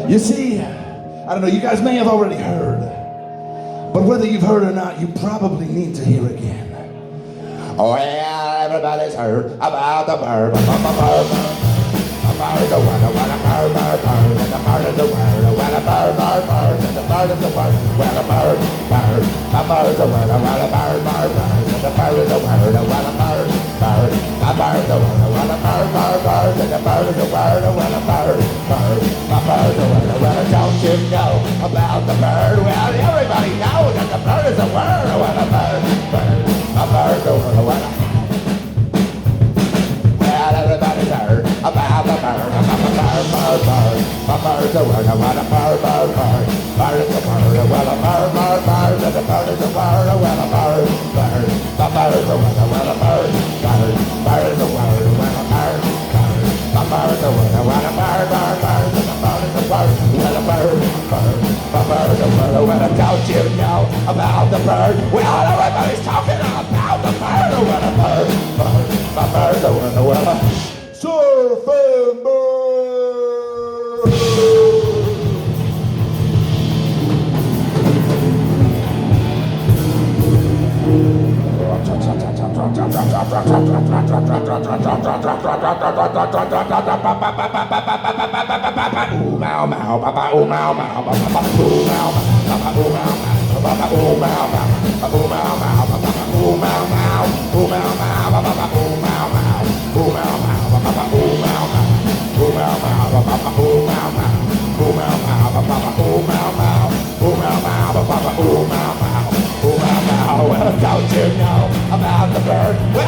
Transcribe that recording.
You see, I don't know, you guys may have already heard, but whether you've heard or not, you probably need to hear again. Oh yeah, everybody's heard about the bird, the bird, the word, the bird is the word, the bird is the word, the bird is the word, the bird is the word, the bird is the word, the bird is the word, the bird is the word, the bird is the word, the bird is the word, the bird is the word, don't you know about the bird? Well, everybody knows that the bird is the word, the bird, well, everybody's heard about the bird, the bird's the word, what a bird, bird is the word, well, the bird is the word, well, a bird, the bird is the word, well, a bird, the bird is the word, well, a bird is the word, well, a bird, the bird is the word, well, a bird, the bird is the word, well, a bird, the bird is the word, well, don't you know about the bird? Well, everybody's talking about the bird, well, a bird, the bird is the word, well, a surfing bird. Well, don't you know about the bird? Well,